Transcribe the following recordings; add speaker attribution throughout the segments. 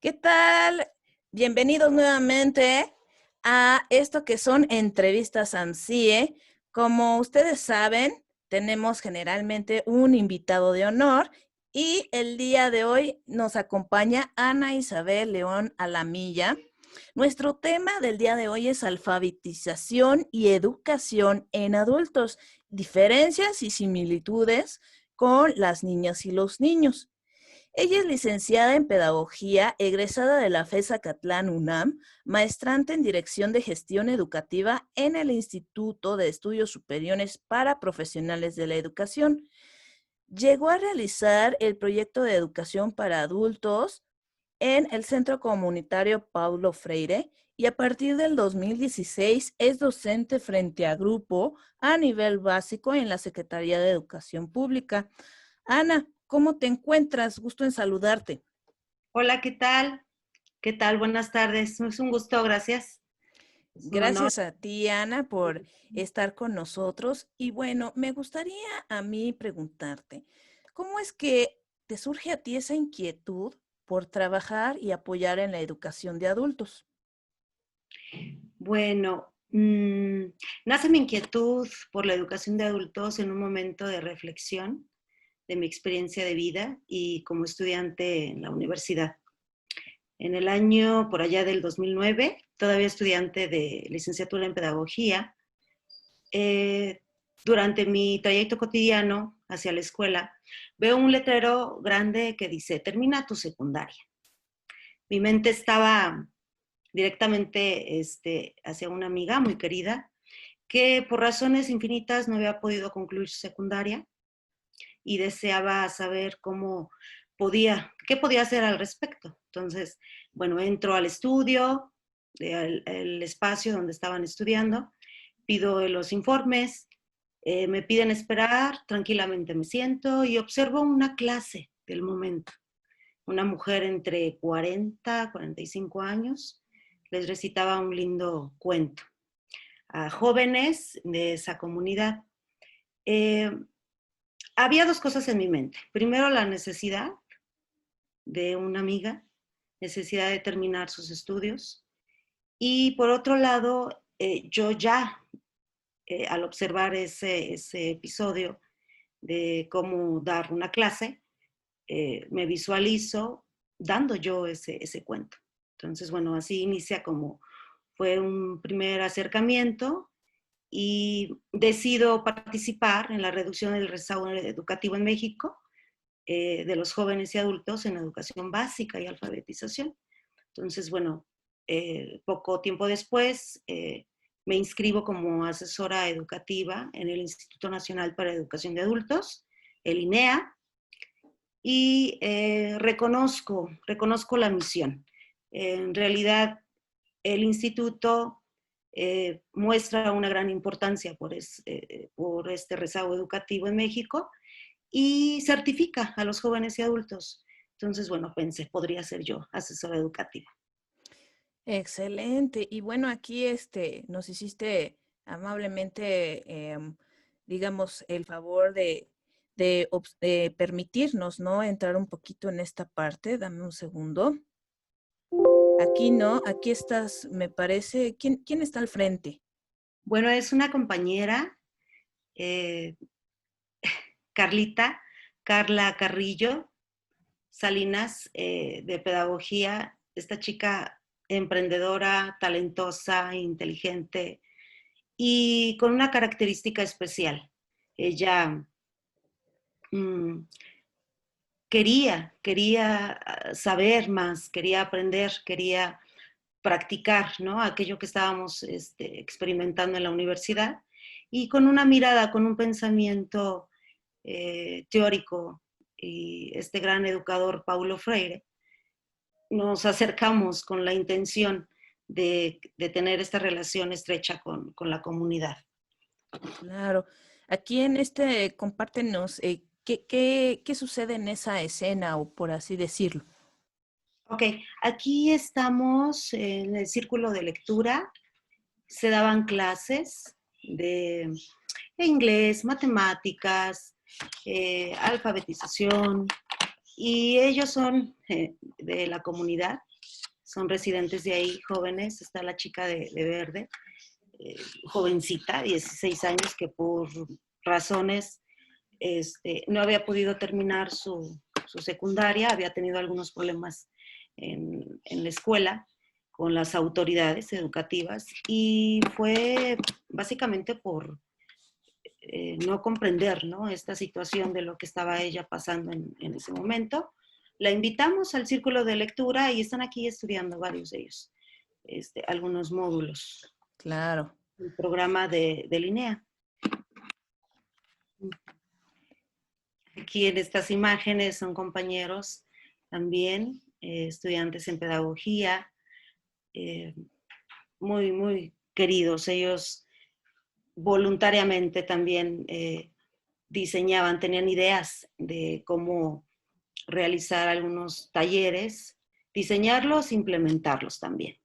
Speaker 1: ¿Qué tal? Bienvenidos nuevamente a esto que son entrevistas ANSIE. Como ustedes saben, tenemos generalmente un invitado de honor y el día de hoy nos acompaña Ana Isabel León Alamilla. Nuestro tema del día de hoy es alfabetización y educación en adultos, diferencias y similitudes con las niñas y los niños. Ella es licenciada en Pedagogía, egresada de la FES Acatlán UNAM, maestrante en Dirección de Gestión Educativa en el Instituto de Estudios Superiores para Profesionales de la Educación. Llegó a realizar el proyecto de educación para adultos en el Centro Comunitario Paulo Freire y a partir del 2016 es docente frente a grupo a nivel básico en la Secretaría de Educación Pública. Ana, ¿cómo te encuentras? Gusto en saludarte.
Speaker 2: Hola, ¿qué tal? ¿Qué tal? Buenas tardes. Es un gusto, gracias. Es un honor.
Speaker 1: Gracias a ti, Ana, por estar con nosotros. Y bueno, me gustaría a mí preguntarte, ¿cómo es que te surge a ti esa inquietud por trabajar y apoyar en la educación de adultos?
Speaker 2: Bueno, nace mi inquietud por la educación de adultos en un momento de reflexión de mi experiencia de vida y como estudiante en la universidad. En el año por allá del 2009, todavía estudiante de licenciatura en pedagogía, eh, durante mi trayecto cotidiano hacia la escuela, veo un letrero grande que dice, termina tu secundaria. Mi mente estaba directamente hacia una amiga muy querida que por razones infinitas no había podido concluir su secundaria y deseaba saber qué podía hacer al respecto. Entonces, bueno, entro al estudio, el espacio donde estaban estudiando, pido los informes, me piden esperar, tranquilamente me siento y observo una clase del momento. Una mujer entre 40 y 45 años, les recitaba un lindo cuento a jóvenes de esa comunidad. Eh, Había dos cosas en mi mente. Primero, la necesidad de una amiga, necesidad de terminar sus estudios. Y por otro lado, yo ya, al observar ese episodio de cómo dar una clase, me visualizo dando yo ese cuento. Entonces, bueno, así inicia como fue un primer acercamiento y decido participar en la reducción del rezago educativo en México de los jóvenes y adultos en educación básica y alfabetización. Entonces, bueno, poco tiempo después me inscribo como asesora educativa en el Instituto Nacional para Educación de Adultos, el INEA, y reconozco la misión. En realidad, el instituto muestra una gran importancia por este rezago educativo en México y certifica a los jóvenes y adultos. Entonces, bueno, pensé, podría ser yo asesora educativa.
Speaker 1: Excelente. Y bueno, aquí nos hiciste amablemente, digamos, el favor de permitirnos, ¿no? Entrar un poquito en esta parte. Dame un segundo. Aquí no, aquí estás, me parece. ¿Quién está al frente?
Speaker 2: Bueno, es una compañera, eh, Carlita, Carla Carrillo Salinas, de pedagogía. Esta chica emprendedora, talentosa, inteligente y con una característica especial. Ella mmm, quería saber más, quería aprender, quería practicar, ¿no? Aquello que estábamos experimentando en la universidad y con una mirada, con un pensamiento teórico y este gran educador Paulo Freire, nos acercamos con la intención de tener esta relación estrecha con la comunidad.
Speaker 1: Claro. Aquí en compártenos, ¿qué sucede en esa escena, o por así decirlo?
Speaker 2: Ok, aquí estamos en el círculo de lectura. Se daban clases de inglés, matemáticas, alfabetización, y ellos son de la comunidad. son residentes de ahí, jóvenes. Está la chica de verde, jovencita, 16 años, que por razones no había podido terminar su secundaria, había tenido algunos problemas en la escuela con las autoridades educativas y fue básicamente por no comprender, ¿no?, esta situación de lo que estaba ella pasando en ese momento. La invitamos al círculo de lectura y están aquí estudiando varios de ellos, algunos módulos.
Speaker 1: Claro.
Speaker 2: El programa de Linea. Aquí en estas imágenes son compañeros también, estudiantes en pedagogía, muy, muy queridos. Ellos voluntariamente también diseñaban, tenían ideas de cómo realizar algunos talleres, diseñarlos, implementarlos también.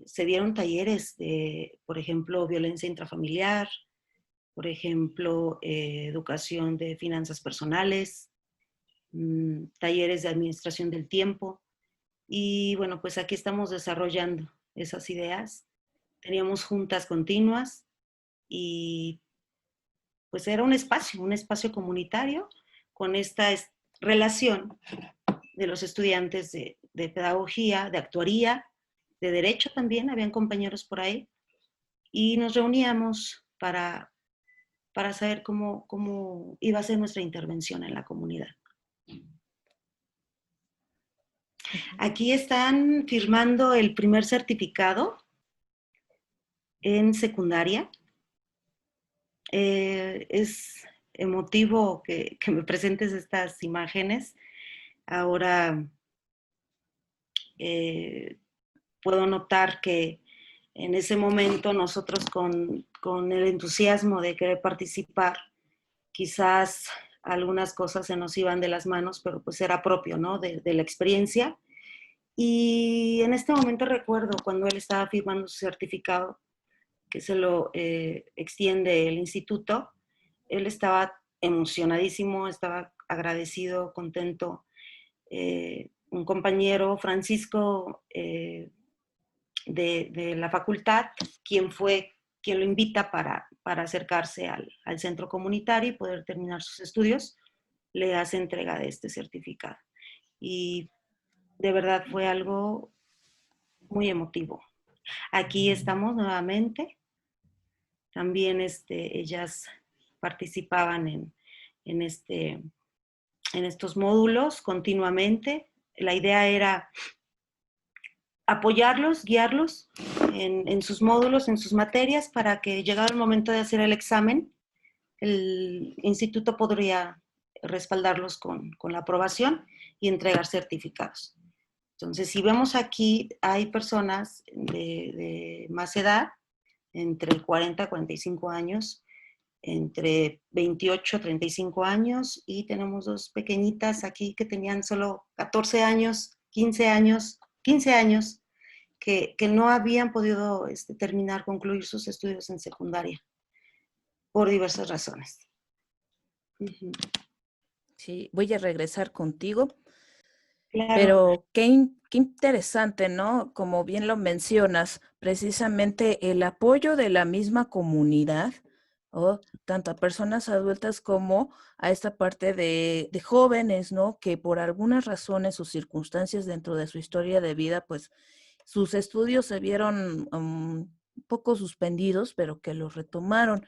Speaker 2: Se dieron talleres de, por ejemplo, violencia intrafamiliar, por ejemplo, educación de finanzas personales, talleres de administración del tiempo. Y bueno, pues aquí estamos desarrollando esas ideas. Teníamos juntas continuas y pues era un espacio comunitario con esta relación de los estudiantes de pedagogía, de actuaría, de derecho también, habían compañeros por ahí, y nos reuníamos para saber cómo iba a ser nuestra intervención en la comunidad. Aquí están firmando el primer certificado en secundaria. Es emotivo que me presentes estas imágenes. Ahora puedo notar que en ese momento nosotros con el entusiasmo de querer participar, quizás algunas cosas se nos iban de las manos, pero pues era propio, ¿no?, de la experiencia. Y en este momento recuerdo cuando él estaba firmando su certificado, que se lo extiende el instituto, él estaba emocionadísimo, estaba agradecido, contento. Un compañero, Francisco, de la facultad, quien lo invita para acercarse al centro comunitario y poder terminar sus estudios, le hace entrega de este certificado. Y de verdad fue algo muy emotivo. Aquí estamos nuevamente. También ellas participaban en estos módulos continuamente. La idea era apoyarlos, guiarlos en sus módulos, en sus materias, para que llegara el momento de hacer el examen, el instituto podría respaldarlos con la aprobación y entregar certificados. Entonces, si vemos aquí, hay personas de más edad, entre 40 y 45 años, entre 28 y 35 años, y tenemos dos pequeñitas aquí que tenían solo 14 años, 15 años, 15 años, que no habían podido concluir sus estudios en secundaria por diversas razones.
Speaker 1: Sí, voy a regresar contigo.
Speaker 2: Claro.
Speaker 1: Pero qué interesante, ¿no? Como bien lo mencionas, precisamente el apoyo de la misma comunidad, ¿no?, tanto a personas adultas como a esta parte de jóvenes, ¿no?, que por algunas razones o circunstancias dentro de su historia de vida, pues sus estudios se vieron un poco suspendidos, pero que los retomaron.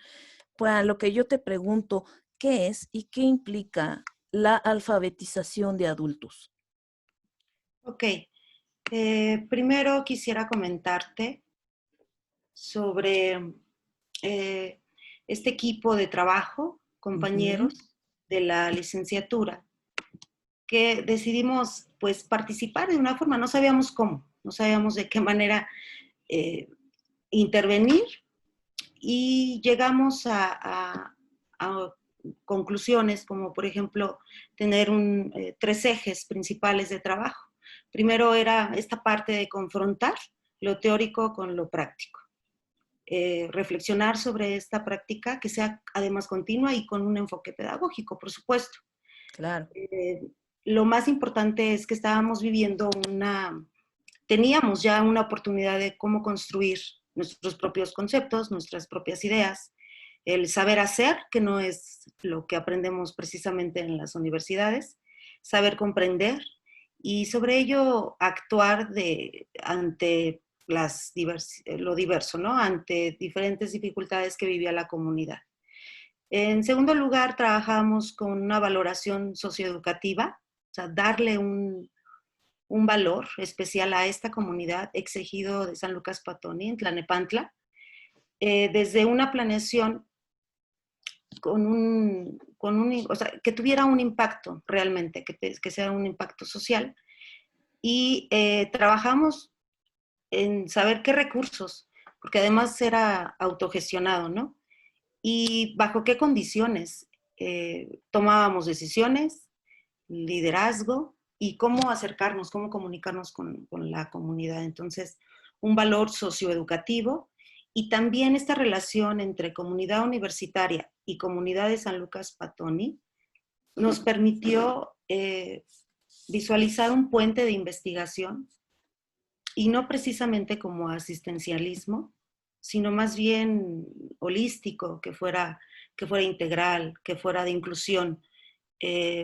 Speaker 1: Pues a lo que yo te pregunto, ¿qué es y qué implica la alfabetización de adultos?
Speaker 2: Ok. Primero quisiera comentarte sobre este equipo de trabajo, compañeros de la licenciatura, que decidimos pues participar de una forma, no sabíamos cómo, no sabíamos de qué manera intervenir, y llegamos a conclusiones como, por ejemplo, tener 3 ejes principales de trabajo. Primero era esta parte de confrontar lo teórico con lo práctico. Reflexionar sobre esta práctica que sea además continua y con un enfoque pedagógico, por supuesto.
Speaker 1: Claro.
Speaker 2: lo más importante es que estábamos viviendo teníamos ya una oportunidad de cómo construir nuestros propios conceptos, nuestras propias ideas, el saber hacer, que no es lo que aprendemos precisamente en las universidades, saber comprender y sobre ello actuar ante lo diverso, ¿no? Ante diferentes dificultades que vivía la comunidad. En segundo lugar, trabajamos con una valoración socioeducativa, o sea, darle un valor especial a esta comunidad, exigido de San Lucas Patoni, en Tlanepantla, desde una planeación o sea, que tuviera un impacto realmente, que sea un impacto social. Y trabajamos en saber qué recursos, porque además era autogestionado, ¿no? Y bajo qué condiciones tomábamos decisiones, liderazgo y cómo acercarnos, cómo comunicarnos con la comunidad. Entonces, un valor socioeducativo y también esta relación entre comunidad universitaria y comunidad de San Lucas Patoni nos permitió visualizar un puente de investigación y no precisamente como asistencialismo, sino más bien holístico, que fuera integral, que fuera de inclusión,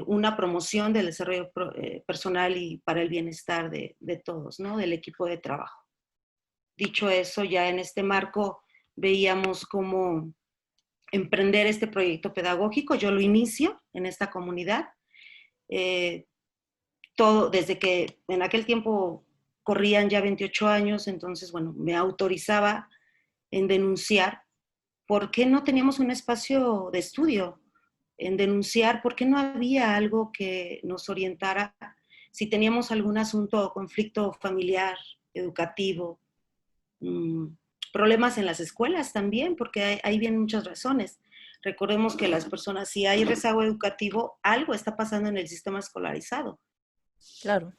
Speaker 2: una promoción del desarrollo personal y para el bienestar de todos, ¿no? Del equipo de trabajo. Dicho eso, ya en este marco veíamos cómo emprender este proyecto pedagógico. Yo lo inicio en esta comunidad, todo desde que en aquel tiempo corrían ya 28 años, entonces, bueno, me autorizaba en denunciar por qué no teníamos un espacio de estudio, en denunciar por qué no había algo que nos orientara si teníamos algún asunto o conflicto familiar, educativo, problemas en las escuelas también, porque ahí vienen muchas razones. Recordemos que las personas, si hay rezago educativo, algo está pasando en el sistema escolarizado.
Speaker 1: Claro.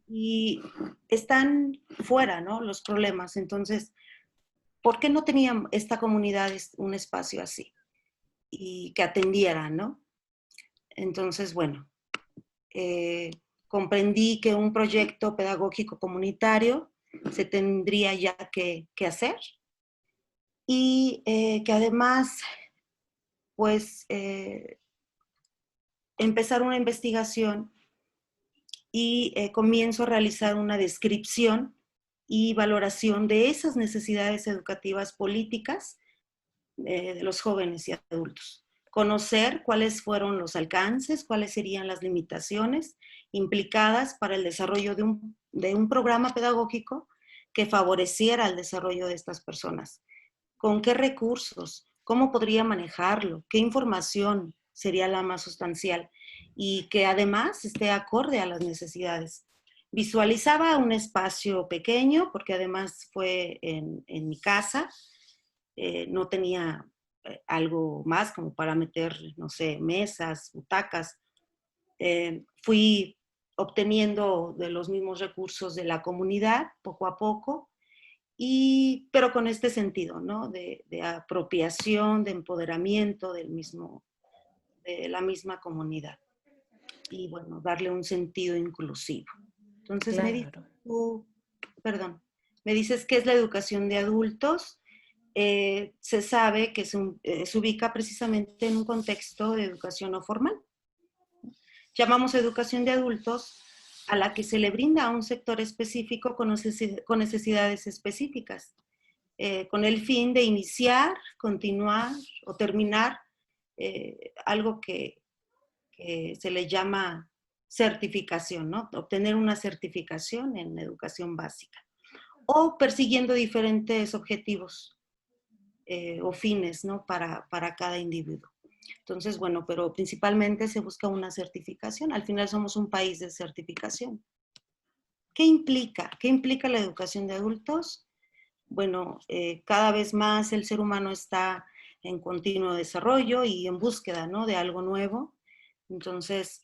Speaker 2: Y están fuera, ¿no? Los problemas. Entonces, ¿por qué no tenía esta comunidad un espacio así? Y que atendiera, ¿no? Entonces, bueno, comprendí que un proyecto pedagógico comunitario se tendría ya que hacer y que además, pues, empezar una investigación y comienzo a realizar una descripción y valoración de esas necesidades educativas políticas de los jóvenes y adultos. Conocer cuáles fueron los alcances, cuáles serían las limitaciones implicadas para el desarrollo de un programa pedagógico que favoreciera el desarrollo de estas personas. ¿Con qué recursos? ¿Cómo podría manejarlo? ¿Qué información sería la más sustancial? Y que además esté acorde a las necesidades. Visualizaba un espacio pequeño, porque además fue en mi casa, no tenía algo más como para meter, no sé, mesas, butacas. Fui obteniendo de los mismos recursos de la comunidad poco a poco, pero con este sentido, ¿no? De apropiación, de empoderamiento de la misma comunidad. Y bueno, darle un sentido inclusivo. Entonces
Speaker 1: Claro.
Speaker 2: me dices qué es la educación de adultos. Se sabe que se ubica precisamente en un contexto de educación no formal. Llamamos educación de adultos a la que se le brinda a un sector específico con necesidades específicas, con el fin de iniciar, continuar o terminar algo que se le llama certificación, ¿no? Obtener una certificación en educación básica o persiguiendo diferentes objetivos o fines, ¿no? Para cada individuo. Entonces, bueno, pero principalmente se busca una certificación. Al final somos un país de certificación. ¿Qué implica? ¿Qué implica la educación de adultos? Bueno, cada vez más el ser humano está en continuo desarrollo y en búsqueda, ¿no? De algo nuevo. Entonces,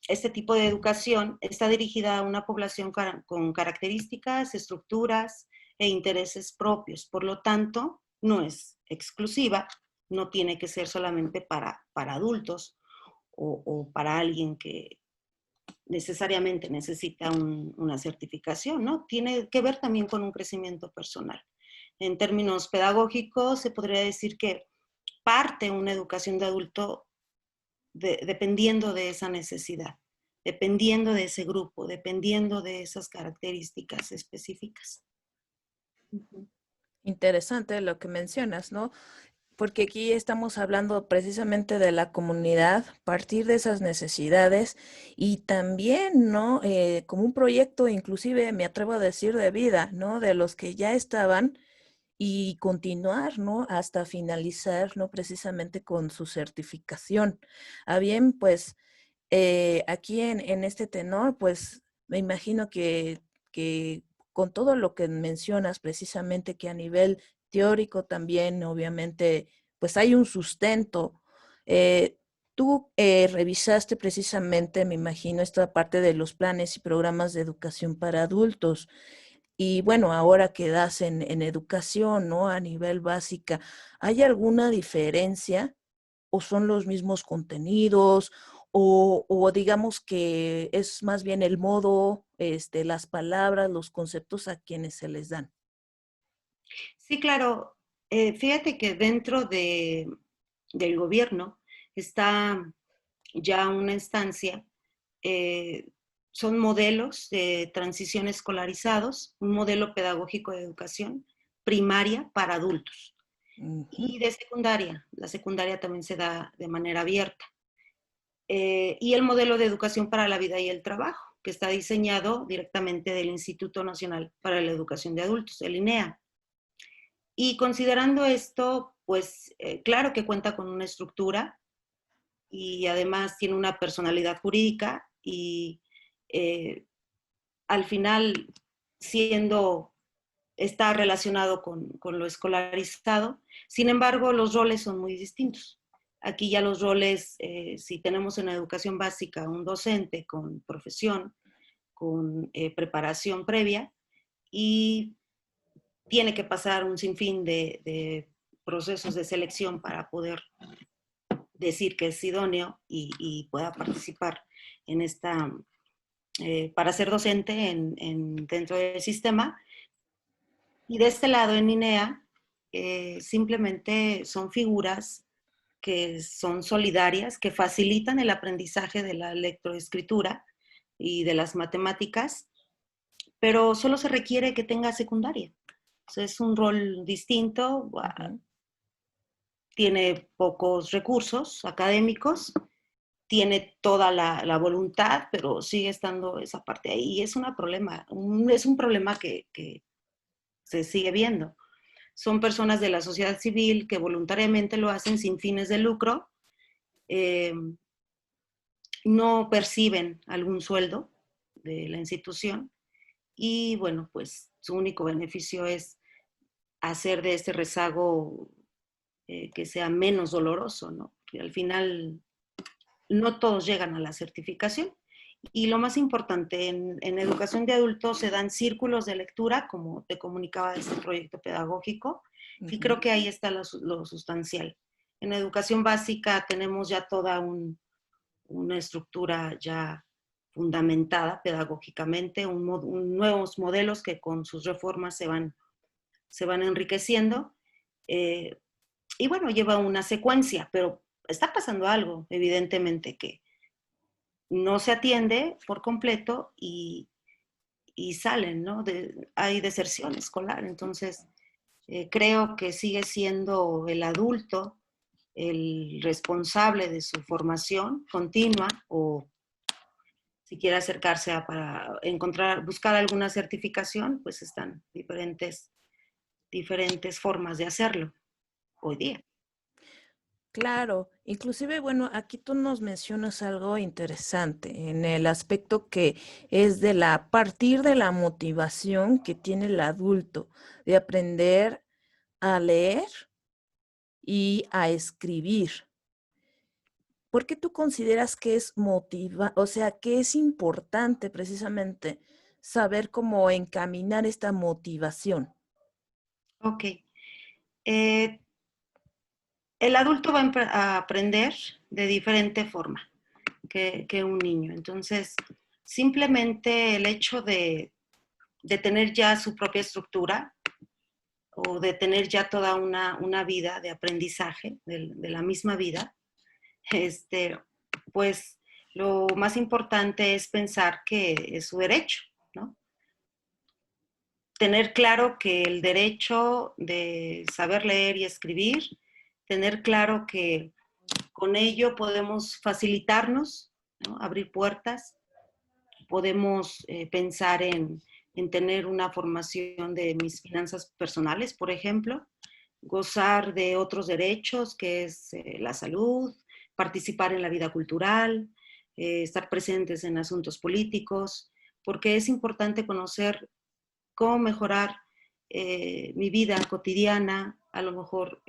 Speaker 2: este tipo de educación está dirigida a una población con características, estructuras e intereses propios. Por lo tanto, no es exclusiva, no tiene que ser solamente para adultos o para alguien que necesariamente necesita una certificación, ¿no? Tiene que ver también con un crecimiento personal. En términos pedagógicos, se podría decir que parte una educación de adulto dependiendo de esa necesidad, dependiendo de ese grupo, dependiendo de esas características específicas.
Speaker 1: Interesante lo que mencionas, ¿no? Porque aquí estamos hablando precisamente de la comunidad, partir de esas necesidades y también, ¿no? Como un proyecto, inclusive me atrevo a decir de vida, ¿no? De los que ya estaban y continuar, ¿no? Hasta finalizar, ¿no? Precisamente con su certificación. A bien, pues aquí en este tenor, pues me imagino que con todo lo que mencionas, precisamente que a nivel teórico también, obviamente, pues hay un sustento. Tú revisaste precisamente, me imagino, esta parte de los planes y programas de educación para adultos. Y bueno, ahora que das en educación, ¿no? A nivel básica, ¿hay alguna diferencia o son los mismos contenidos o digamos que es más bien el modo, las palabras, los conceptos a quienes se les dan?
Speaker 2: Sí, claro. Fíjate que dentro del gobierno está ya una instancia, eh, son modelos de transición escolarizados, un modelo pedagógico de educación primaria para adultos
Speaker 1: Ujú.
Speaker 2: y de secundaria. La secundaria también se da de manera abierta. Y el modelo de educación para la vida y el trabajo, que está diseñado directamente del Instituto Nacional para la Educación de Adultos, el INEA. Y considerando esto, pues claro que cuenta con una estructura y además tiene una personalidad jurídica y eh, al final siendo, está relacionado con lo escolarizado. Sin embargo, los roles son muy distintos. Aquí ya los roles, si tenemos en la educación básica un docente con profesión, con preparación previa y tiene que pasar un sinfín de procesos de selección para poder decir que es idóneo y pueda participar en esta, para ser docente dentro del sistema. Y de este lado, en INEA, simplemente son figuras que son solidarias, que facilitan el aprendizaje de la lectoescritura y de las matemáticas, pero solo se requiere que tenga secundaria. O sea, es un rol distinto,
Speaker 1: Ujú.
Speaker 2: tiene pocos recursos académicos, tiene toda la voluntad, pero sigue estando esa parte ahí. Y es, es un problema que se sigue viendo. Son personas de la sociedad civil que voluntariamente lo hacen sin fines de lucro, eh, no perciben algún sueldo de la institución y bueno, pues su único beneficio es hacer de este rezago que sea menos doloroso, ¿no? Que al final no todos llegan a la certificación. Y lo más importante, en educación de adultos se dan círculos de lectura, como te comunicaba de este proyecto pedagógico, y
Speaker 1: Ujú.
Speaker 2: creo que ahí está lo sustancial. En educación básica tenemos ya toda una estructura ya fundamentada pedagógicamente, nuevos modelos que con sus reformas se van enriqueciendo. Eh, y bueno, lleva una secuencia, pero está pasando algo, evidentemente, que no se atiende por completo y salen, ¿no? Hay deserción escolar. Entonces, creo que sigue siendo el adulto el responsable de su formación continua o si quiere acercarse para encontrar, buscar alguna certificación, pues están diferentes formas de hacerlo hoy día.
Speaker 1: Claro, inclusive, bueno, aquí tú nos mencionas algo interesante en el aspecto que es de la partir de la motivación que tiene el adulto de aprender a leer y a escribir. ¿Por qué tú consideras que es o sea, que es importante precisamente saber cómo encaminar esta motivación?
Speaker 2: Ok. Eh, el adulto va a aprender de diferente forma que un niño. Entonces, simplemente el hecho de tener ya su propia estructura o de tener ya toda una vida de aprendizaje de la misma vida, pues lo más importante es pensar que es su derecho, ¿no? Tener claro que el derecho de saber leer y escribir, tener claro que con ello podemos facilitarnos, ¿no? Abrir puertas, podemos pensar en tener una formación de mis finanzas personales, por ejemplo, gozar de otros derechos, que es la salud, participar en la vida cultural, estar presentes en asuntos políticos, porque es importante conocer cómo mejorar mi vida cotidiana, a lo mejor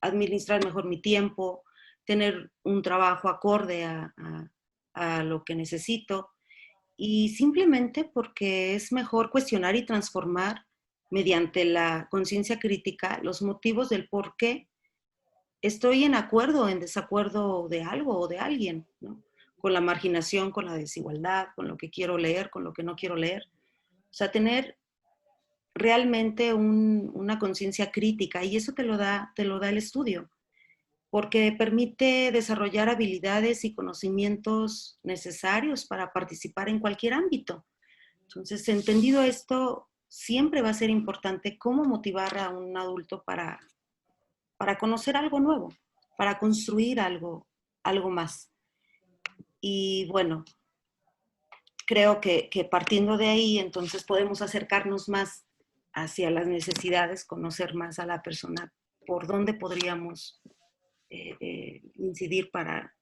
Speaker 2: administrar mejor mi tiempo, tener un trabajo acorde a lo que necesito, y simplemente porque es mejor cuestionar y transformar mediante la conciencia crítica los motivos del por qué estoy en acuerdo o en desacuerdo de algo o de alguien, ¿no? Con la marginación, con la desigualdad, con lo que quiero leer, con lo que no quiero leer. O sea, tener realmente una conciencia crítica, y eso te lo da el estudio, porque permite desarrollar habilidades y conocimientos necesarios para participar en cualquier ámbito. Entonces, entendido esto, siempre va a ser importante cómo motivar a un adulto para conocer algo nuevo, para construir algo más. Y bueno, creo que partiendo de ahí, entonces podemos acercarnos más hacia las necesidades, conocer más a la persona, por dónde podríamos incidir para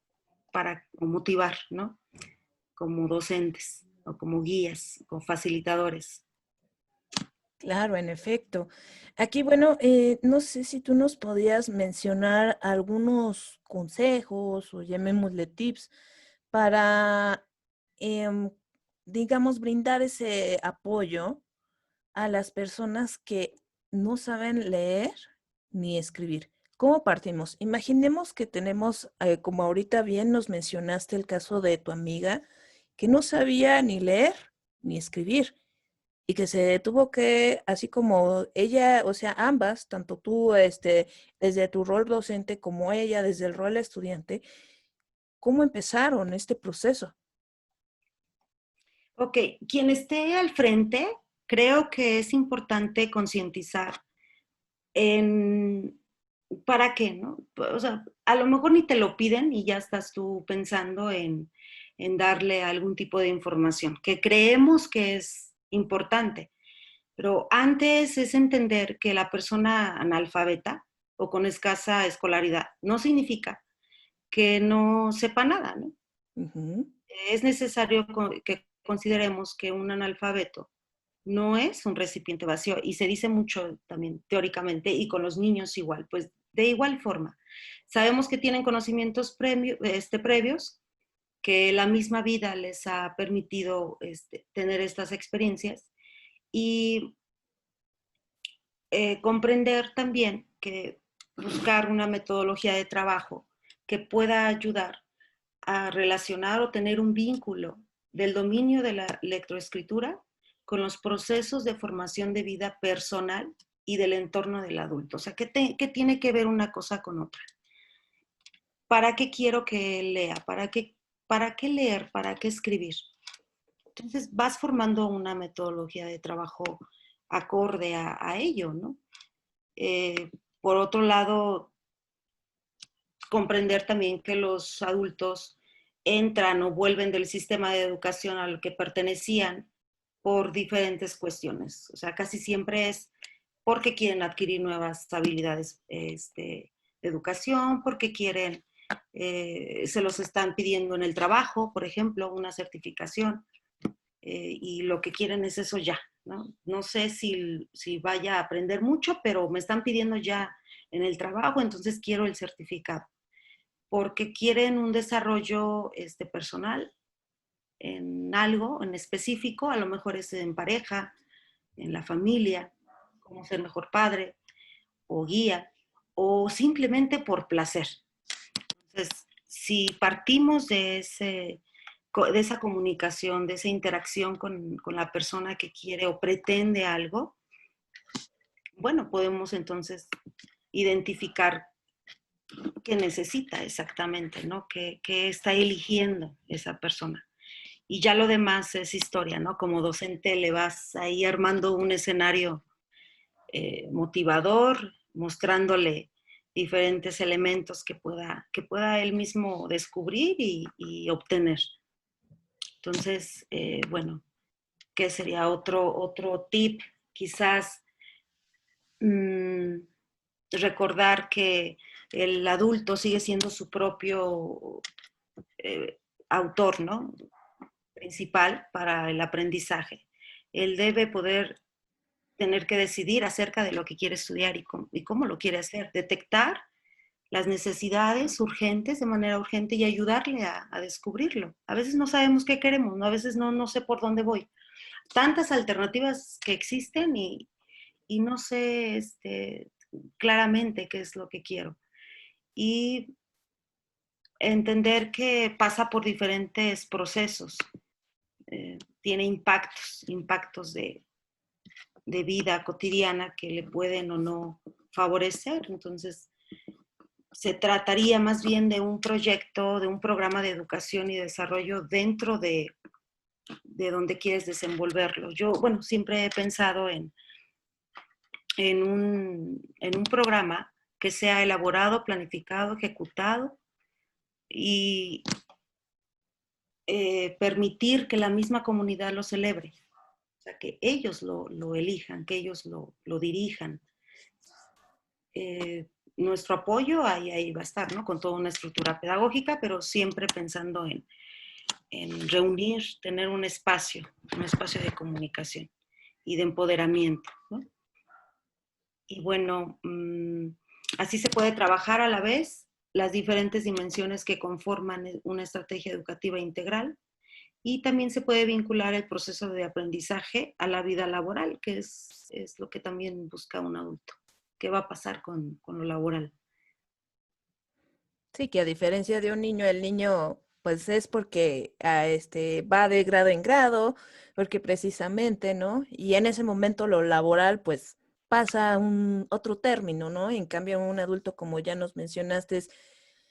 Speaker 2: motivar, ¿no? Como docentes o como guías, como facilitadores.
Speaker 1: Claro, en efecto. Aquí, bueno, no sé si tú nos podías mencionar algunos consejos o llamémosle tips para, em, digamos, brindar ese apoyo a las personas que no saben leer ni escribir. ¿Cómo partimos? Imaginemos que tenemos, como ahorita bien nos mencionaste el caso de tu amiga, que no sabía ni leer ni escribir y que se tuvo que, así como ella, o sea, ambas, tanto tú, desde tu rol docente como ella, desde el rol estudiante, ¿cómo empezaron este proceso?
Speaker 2: Ok, quien esté al frente, creo que es importante concientizar en para qué, ¿no? O sea, a lo mejor ni te lo piden y ya estás tú pensando en darle algún tipo de información que creemos que es importante. Pero antes es entender que la persona analfabeta o con escasa escolaridad no significa que no sepa nada, ¿no?
Speaker 1: Ujú.
Speaker 2: Es necesario que consideremos que un analfabeto no es un recipiente vacío, y se dice mucho también teóricamente, y con los niños igual, pues de igual forma. Sabemos que tienen conocimientos previos, que la misma vida les ha permitido tener estas experiencias, y comprender también que buscar una metodología de trabajo que pueda ayudar a relacionar o tener un vínculo del dominio de la lectoescritura con los procesos de formación de vida personal y del entorno del adulto. O sea, ¿qué tiene que ver una cosa con otra? ¿Para qué quiero que él lea? ¿Para qué leer? ¿Para qué escribir? Entonces vas formando una metodología de trabajo acorde a ello, ¿no? Por otro lado, comprender también que los adultos entran o vuelven del sistema de educación al que pertenecían por diferentes cuestiones. O sea, casi siempre es porque quieren adquirir nuevas habilidades de educación, porque quieren, se los están pidiendo en el trabajo, por ejemplo, una certificación, y lo que quieren es eso ya, ¿no? No sé si vaya a aprender mucho, pero me están pidiendo ya en el trabajo, entonces quiero el certificado porque quieren un desarrollo personal en algo en específico, a lo mejor es en pareja, en la familia, cómo ser mejor padre o guía, o simplemente por placer. Entonces, si partimos de esa comunicación, de esa interacción con la persona que quiere o pretende algo, bueno, podemos entonces identificar qué necesita exactamente, ¿no? ¿Qué está eligiendo esa persona? Y ya lo demás es historia, ¿no? Como docente le vas ahí armando un escenario motivador, mostrándole diferentes elementos que pueda él mismo descubrir y obtener. Entonces, bueno, ¿qué sería otro tip? Quizás recordar que el adulto sigue siendo su propio autor, ¿no? Principal para el aprendizaje. Él debe poder tener que decidir acerca de lo que quiere estudiar y cómo lo quiere hacer, detectar las necesidades urgentes de manera urgente y ayudarle a descubrirlo. A veces no sabemos qué queremos, ¿no? A veces no sé por dónde voy. Tantas alternativas que existen y no sé claramente qué es lo que quiero. Y entender que pasa por diferentes procesos, tiene impactos de vida cotidiana que le pueden o no favorecer. Entonces, se trataría más bien de un proyecto, de un programa de educación y desarrollo dentro de donde quieres desenvolverlo. Yo, bueno, siempre he pensado en un programa que sea elaborado, planificado, ejecutado y permitir que la misma comunidad lo celebre. O sea, que ellos lo elijan, que ellos lo dirijan. Nuestro apoyo ahí va a estar, ¿no? Con toda una estructura pedagógica, pero siempre pensando en reunir, tener un espacio de comunicación y de empoderamiento, ¿no? Y bueno, así se puede trabajar a la vez las diferentes dimensiones que conforman una estrategia educativa integral y también se puede vincular el proceso de aprendizaje a la vida laboral, que es lo que también busca un adulto. ¿Qué va a pasar con lo laboral?
Speaker 1: Sí, que a diferencia de un niño, el niño pues es porque va de grado en grado, porque precisamente, ¿no? Y en ese momento lo laboral pues pasa a un otro término, ¿no? En cambio, un adulto, como ya nos mencionaste,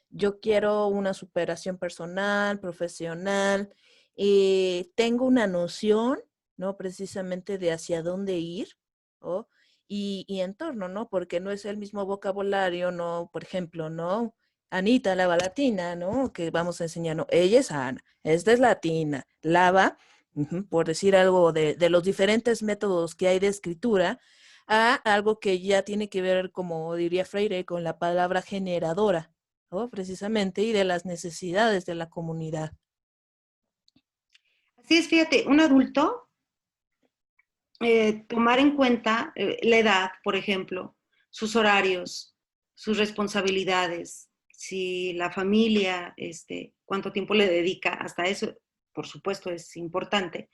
Speaker 1: yo quiero una superación personal, profesional, y tengo una noción, ¿no? Precisamente de hacia dónde ir, ¿no? Y en torno, ¿no? Porque no es el mismo vocabulario, ¿no? Por ejemplo, ¿no? Anita, lava latina, ¿no? Que vamos a enseñar, no, ella es Ana, esta es latina, lava, por decir algo de los diferentes métodos que hay de escritura, a algo que ya tiene que ver, como diría Freire, con la palabra generadora, ¿no? Precisamente, y de las necesidades de la comunidad.
Speaker 2: Así es, fíjate, un adulto, tomar en cuenta la edad, por ejemplo, sus horarios, sus responsabilidades, si la familia, cuánto tiempo le dedica, hasta eso, por supuesto, es importante,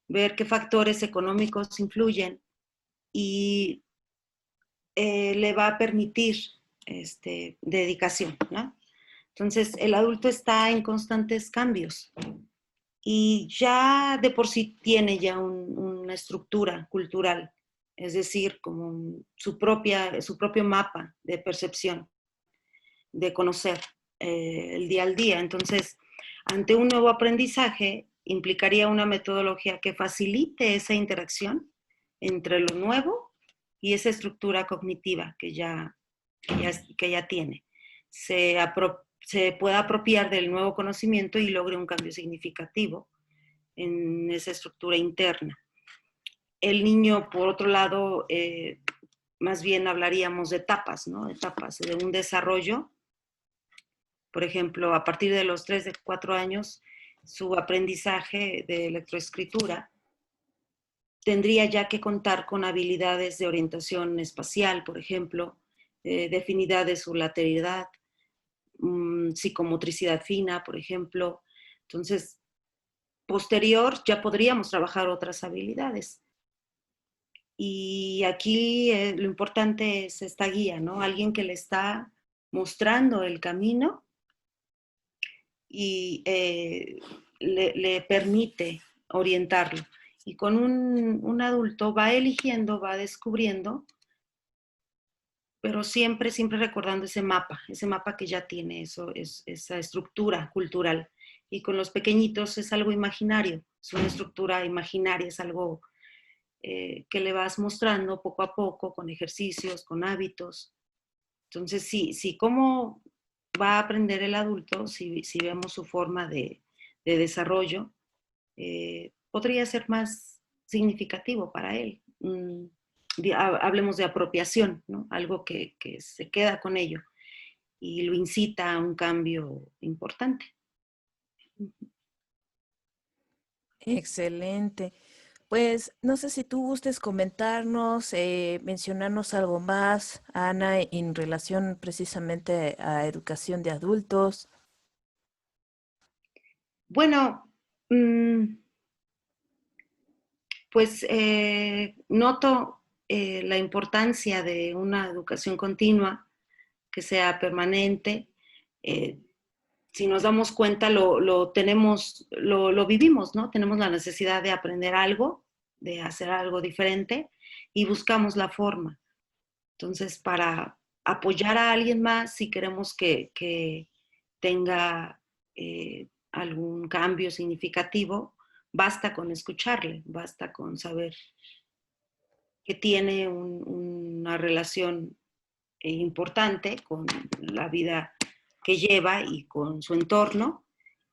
Speaker 2: ver qué factores económicos influyen y le va a permitir dedicación, ¿no? Entonces, el adulto está en constantes cambios y ya de por sí tiene ya una estructura cultural, es decir, como su propio mapa de percepción, de conocer el día al día. Entonces, ante un nuevo aprendizaje, implicaría una metodología que facilite esa interacción entre lo nuevo y esa estructura cognitiva que ya tiene. Se pueda apropiar del nuevo conocimiento y logre un cambio significativo en esa estructura interna. El niño, por otro lado, más bien hablaríamos de etapas, ¿no? Etapas de un desarrollo. Por ejemplo, a partir de los 3 de 4 años, su aprendizaje de electroescritura tendría ya que contar con habilidades de orientación espacial, por ejemplo, definida de su lateralidad, psicomotricidad fina, por ejemplo. Entonces, posterior ya podríamos trabajar otras habilidades. Y aquí lo importante es esta guía, ¿no? Alguien que le está mostrando el camino y le permite orientarlo. Y con un adulto va eligiendo, va descubriendo, pero siempre, siempre recordando ese mapa que ya tiene, esa estructura cultural. Y con los pequeñitos es algo imaginario, es una estructura imaginaria, es algo que le vas mostrando poco a poco, con ejercicios, con hábitos. Entonces, sí, cómo va a aprender el adulto, si vemos su forma de desarrollo, podría ser más significativo para él. Hablemos de apropiación, ¿no? Algo que se queda con ello y lo incita a un cambio importante.
Speaker 1: Excelente. Pues no sé si tú gustes comentarnos, mencionarnos algo más, Ana, en relación precisamente a educación de adultos.
Speaker 2: Bueno, pues noto la importancia de una educación continua que sea permanente. Eh, si nos damos cuenta, lo vivimos, ¿no? Tenemos la necesidad de aprender algo, de hacer algo diferente y buscamos la forma. Entonces, para apoyar a alguien más, si queremos que tenga algún cambio significativo, basta con escucharle, basta con saber que tiene una relación importante con la vida que lleva y con su entorno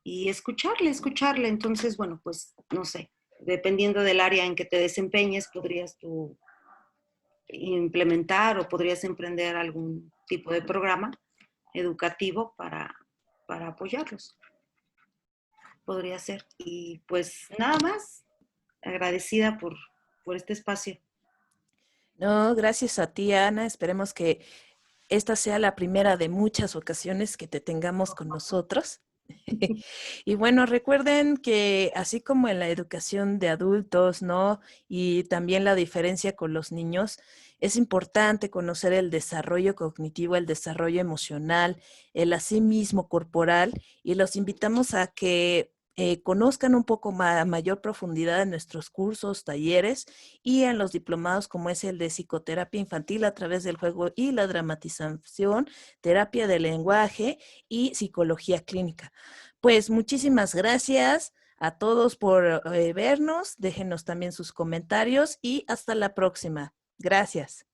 Speaker 2: y escucharle. Entonces, bueno, pues no sé, dependiendo del área en que te desempeñes, podrías tú implementar o podrías emprender algún tipo de programa educativo para apoyarlos. Podría ser. Y pues nada más, agradecida por este espacio.
Speaker 1: No, gracias a ti, Ana. Esperemos que esta sea la primera de muchas ocasiones que te tengamos con nosotros. Y bueno, recuerden que así como en la educación de adultos, ¿no? Y también la diferencia con los niños, es importante conocer el desarrollo cognitivo, el desarrollo emocional, el asimismo corporal, y los invitamos a que conozcan un poco a mayor profundidad en nuestros cursos, talleres y en los diplomados como es el de psicoterapia infantil a través del juego y la dramatización, terapia del lenguaje y psicología clínica. Pues muchísimas gracias a todos por vernos. Déjenos también sus comentarios y hasta la próxima. Gracias.